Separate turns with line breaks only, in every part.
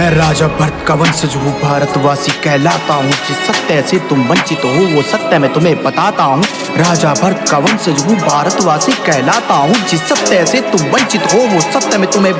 मैं राजा भरत का वंशज हूँ, भारतवासी कहलाता हूँ। जिस सत्य से तुम वंचित हो वो सत्य मैं तुम्हें बताता हूँ। राजा भरत का वंशज हूँ, भारतवासी कहलाता हूँ। जिस सत्य से तुम वंचित हो वो सत्य मैं तुम्हें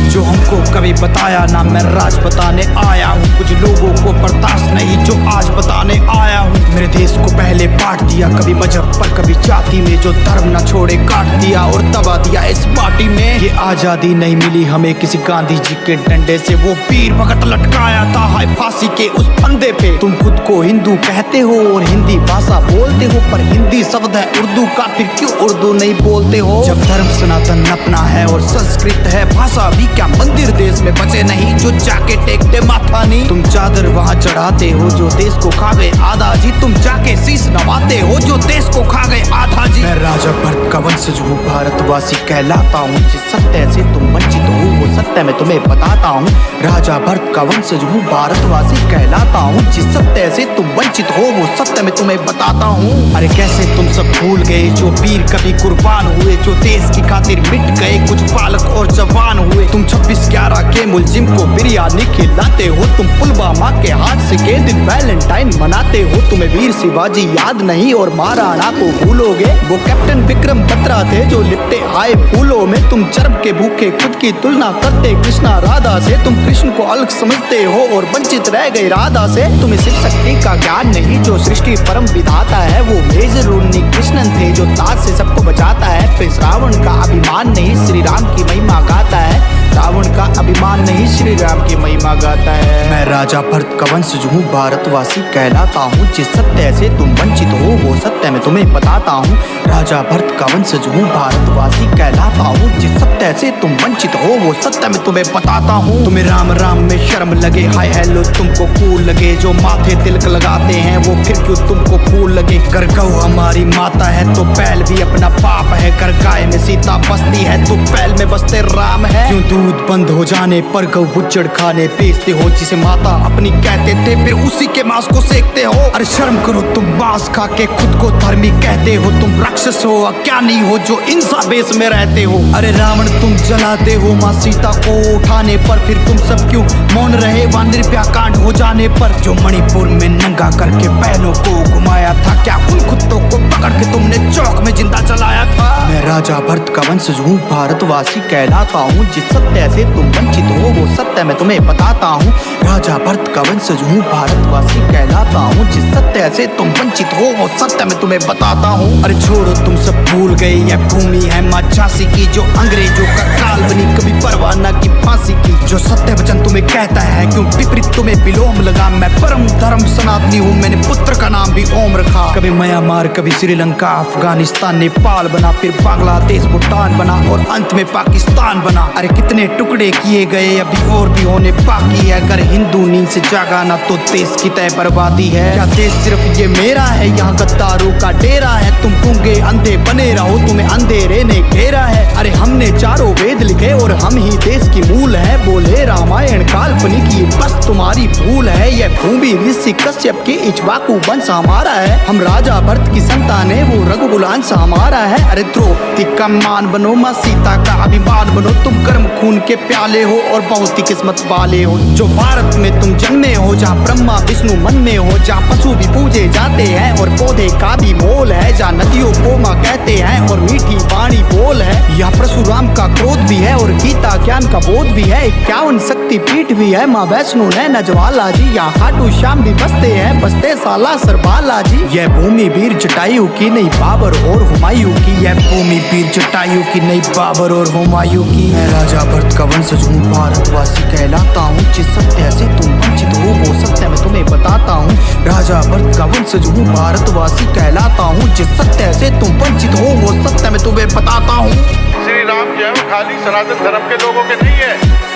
जो हमको कभी बताया ना मैं राज बताने आया हूँ। कुछ लोगों को बर्दाश्त नहीं जो आज बताने आया हूँ। मेरे देश को पहले बांट दिया, कभी मजहब पर कभी जाति में, जो धर्म न छोड़े काट दिया और दबा दिया इस माटी में। ये आजादी नहीं मिली हमें किसी गांधी जी के डंडे से, वो वीर भगत लटकाया था हाय फांसी के उस फंदे पे। तुम खुद को हिंदू कहते हो और हिंदी भाषा बोलते हो, पर हिंदी शब्द है उर्दू का, फिर क्यों उर्दू नहीं बोलते हो? जब धर्म सनातन अपना है और संस्कृत है भाषा भी, क्या मंदिर देश में बचे नहीं जो जाके टेकते माथा नहीं? तुम चादर वहाँ चढ़ाते हो जो देश को खा गए आधा जी, तुम जाके शीश नवाते हो जो देश को खा गए आधा जी। मैं राजा भरत का वंशज हूँ, भारतवासी कहलाता हूँ। जिस सत्य से तुम वंचित हो वो सत्य मैं तुम्हें बताता हूँ। राजा भरत का वंशज हूँ, भारतवासी कहलाता हूँ। जिस सत्य से तुम वंचित हो वो सत्य मैं तुम्हें बताता हूँ। अरे कैसे तुम सब भूल गए जो वीर कभी कुर्बान हुए, जो देश की खातिर मिट गए कुछ बालक और जवान हुए। तुम 26/11 के मुलजिम को बिरयानी खिलाते हो, तुम पुलवामा के हादसे के दिन वैलेंटाइन मनाते हो। तुम्हें वीर शिवाजी याद नहीं और महाराणा को भूलोगे, वो कैप्टन विक्रम बत्रा थे जो लिपटे आए फूलों में। तुम चरम के भूखे खुद की तुलना करते कृष्णा राधा से, तुम कृष्ण को अलग समझते हो और वंचित रह गए राधा से। तुम्हें शिव शक्ति का ज्ञान नहीं, जो सृष्टि परम विधाता है वो मेजर उन्नी कृष्णन थे जो ताज से सबको बचाता है। फिर रावण का अभिमान नहीं श्री राम की महिमा गाता है, रावण का अभिमान नहीं श्री राम की महिमा गाता है। मैं राजा भरत का वंशज हूँ, भारतवासी कहलाता हूँ। जिस सत्य से तुम वंचित हो वो सत्य मैं तुम्हें बताता हूँ। राजा भरत का वंशज हूँ, भारतवासी कहलाता हूँ। जिस सत्य से तुम वंचित हो वो सत्य मैं तुम्हें बताता हूँ। तुम्हें राम राम में शर्म लगे, हाय हेलो तुमको कूल लगे, जो माथे तिलक लगाते हैं वो फिर क्यों तुमको फूल लगे। कर गौ हमारी माता है तो बैल भी अपना बाप है, कर गाय में सीता बसती है तो बैल में बसते राम है। क्यों दूध बंद हो जाने पर गौ बुच्चड़ खाने बेचते हो, जिसे माता अपनी कहते थे फिर उसी के मांस को सेकते हो। अरे शर्म करो तुम मांस खा के खुद को धर्मी कहते हो, तुम राक्षस हो क्या नहीं हो जो इंसा बेस में रहते हो। अरे रावण तुम जलाते हो माँ सीता को उठाने पर, फिर तुम सब क्यों मौन रहे वहाँ निर्भया कांड हो जाने पर। जो मणिपुर में नंगा करके बहनों को घुमाया था, क्या उन कुत्तों को पकड़ के तुमने चौक में जिंदा चलाया था? मैं राजा भरत का वंशज हूँ, भारतवासी कहलाता हूँ। जिस सत्य से तुम वंचित हो वो सत्य मैं तुम्हें बताता हूँ। राजा भरत का वंशज हूँ, भारतवासी कहलाता हूँ। जिस सत्य से तुम वंचित हो वो सत्य मैं तुम्हें बताता हूँ। अरे छोड़ो तुम सब भूल गए यह भूमि है माँ झांसी की, जो अंग्रेजों का काल बनी कभी परवाना की फांसी की। जो सत्य वचन तुम्हें कहता है क्यों विपरीत तुम्हें विलोम लगा। मैं परम धर्म सनातनी हूँ, मैंने पुत्र का नाम भी ओम रखा। कभी म्यांमार कभी श्रीलंका अफगानिस्तान नेपाल बना, फिर बांग्लादेश भूटान बना और अंत में पाकिस्तान बना। अरे कितने टुकड़े किए गए अभी और भी होने बाकी है। अगर हिंदू नींद से जागा ना तो देश की तय बर्बादी है। क्या देश सिर्फ ये मेरा है, यहाँ गद्दारों का डेरा है। तुम गूंगे अंधे बने रहो, तुम्हें अंधेरे ने घेरा है। अरे हमने चारों वेद लिखे और हम ही देश की मूल है। बोले रामायण काल्पनिक ये बस तुम्हारी भूल है। यह भूमि ऋषि कश्यप की इक्ष्वाकु वंश हमारा है। हम राजा भरत की संतान है, वो रघुकुलांश हमारा है। अरे द्रौपदी का मान बनो, माँ सीता का अभिमान बनो। तुम गर्म खून के प्याले हो और बहुत ही किस्मत वाले हो। जो भारत में तुम जन्मे हो, जहाँ ब्रह्मा विष्णु मन में हो, जहाँ पशु भी पूजे जाते हैं और पौधे का भी मोल है, जहाँ नदियों को माँ कहते हैं और मीठी वाणी बोल है। यहाँ परशुराम का क्रोध भी है और गीता ज्ञान का बोध भी है। 51 शक्ति पीठ भी है, माँ वैष्णो नैना ज्वाला जी। यहाँ खाटू श्याम भी बसते हैं, बसते साला सरबाला जी। यह भूमि वीर जटायु की नहीं बाबर और हुमायूं की। यह भूमि वीर जटायु की नहीं बाबर और हुमायूं की। मैं राजा भरत का वंशज हूँ, भारतवासी कहलाता हूँ। जिस सत्य से तुम वंचित हो वो सत्य मैं तुम्हें बताता हूँ। राजा भरत का वंशज हूँ, भारतवासी कहलाता हूँ। जिस सत्य से तुम वंचित हो वो सत्य मैं तुम्हें बताता हूँ।
श्री राम जो है खाली सनातन धर्म के लोगों के नहीं है,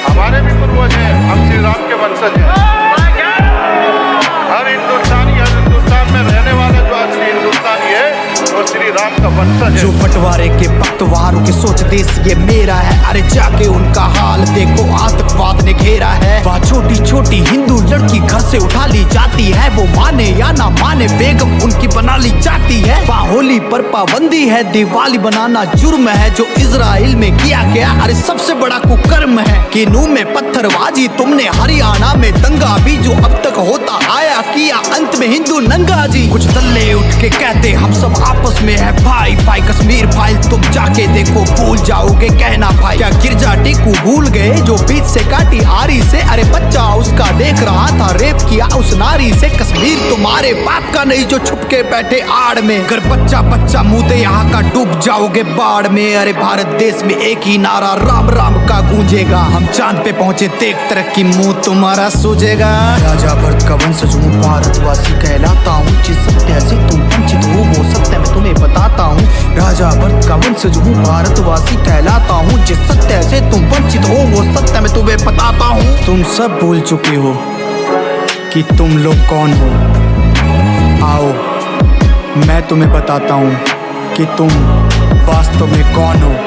हमारे भी पूर्वज हैं। हम श्री राम के वंशज हैं। हर हिंदुस्तान में रहने वाला जो असली हिंदुस्तानी है वो वो श्री राम का वंशज है।
जो बंटवारे के पतवारों की सोच देश ये मेरा है, अरे जाके उनका हाल देखो आतंकवाद ने घेरा है। वह छोटी छोटी हिंदू लड़की घर से उठा ली जाती है, वो माने या ना माने बेगम उनकी बना ली जाती है। वहाँ होली पर पाबंदी है, दिवाली बनाना जुर्म है, जो इजराइल में किया गया अरे सबसे बड़ा कुकर्म है। किनू में पत्थरबाजी तुमने, हरियाणा में दंगा भी जो अब तक होता आया, किया अंत में हिंदू नंगा जी। कुछ दल्ले उठ के कहते हम सब आपस में है भाई भाई, कश्मीर फाइल तुम जाके देखो भूल जाओगे कहना भाई। क्या गिरजा टीकू भूल गए जो बीच से काटी आरी से, अरे बच्चा उसका देख रहा था रेप किया उस नारी से। कश्मीर तुम्हारे बाप का नहीं जो छुप के बैठे आड़ में, अगर बच्चा बच्चा मुँह दे यहाँ का डूब जाओगे बाढ़ में। अरे भारत देश में एक ही नारा राम राम का गूंजेगा, हम चांद पे पहुंचे देख तरक्की मुंह तुम्हारा सूझेगा। राजा भरत का वंशज हूँ, भारतवासी कहलाता हूँ, जिस सत्य से तुम वंचित हो वो सत्य मैं तुम्हें बताता हूँ। राजा भरत का वंशज हूँ, भारतवासी कहलाता हूँ, जिस सत्य से तुम वंचित हो वो सत्य मैं तुम्हें बताता हूँ। तुम सब भूल चुके हो कि तुम लोग कौन हो, आओ मैं तुम्हें बताता हूँ कि तुम वास्तव में कौन हो।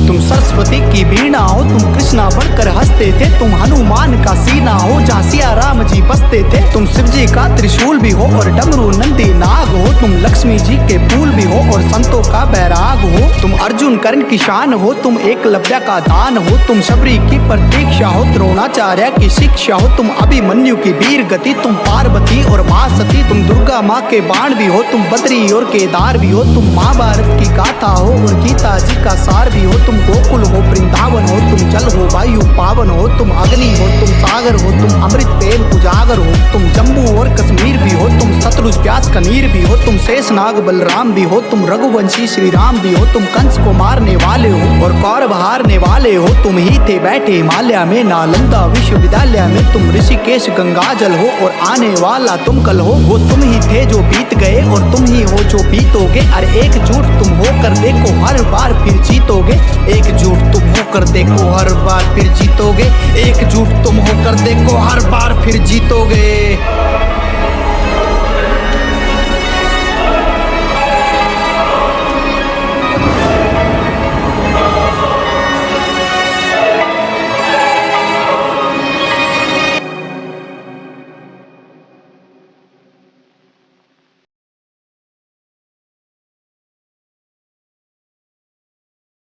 तुम सरस्वती की वीणा हो, तुम कृष्णा बनकर हंसते थे, तुम हनुमान का सीना हो जहाँ सिया राम जी बसते थे। तुम शिव जी का त्रिशूल भी हो और डमरू नंदी नाग हो, तुम लक्ष्मी जी के फूल भी हो और संतों का बैराग हो। तुम अर्जुन कर्ण की शान हो, तुम एकलव्य का दान हो, तुम शबरी की प्रतीक्षा हो, द्रोणाचार्य की शिक्षा हो, तुम अभिमन्यु की वीर गति, तुम पार्वती और माँ सती, तुम दुर्गा माँ के बाण भी हो, तुम बद्री और केदार भी हो, तुम महाभारत की गाथा हो और गीता जी का सार भी हो। तुम गोकुल हो, वृंदावन हो, तुम जल हो, वायु पावन हो, तुम अग्नि हो, तुम सागर हो, तुम अमृत प्रेम उजागर हो, तुम जम्मू और कश्मीर भी हो, तुम शत्रुज व्यास कनीर भी हो, तुम शेषनाग बलराम भी हो, तुम रघुवंशी श्री राम भी हो, तुम कंस को मारने वाले हो और कौरव हारने वाले हो। तुम ही थे बैठे हिमालय में, नालंदा विश्वविद्यालय में, तुम ऋषिकेश गंगाजल हो और आने वाला तुम कल हो। वो तुम ही थे जो बीत गए और तुम ही हो जो बीतोगे, अरे एकजुट तुम होकर देखो हर बार फिर जीतोगे। एकजुट तुम होकर देखो हर बार फिर जीतोगे, एकजुट तुम होकर देखो हर बार फिर जीतोगे।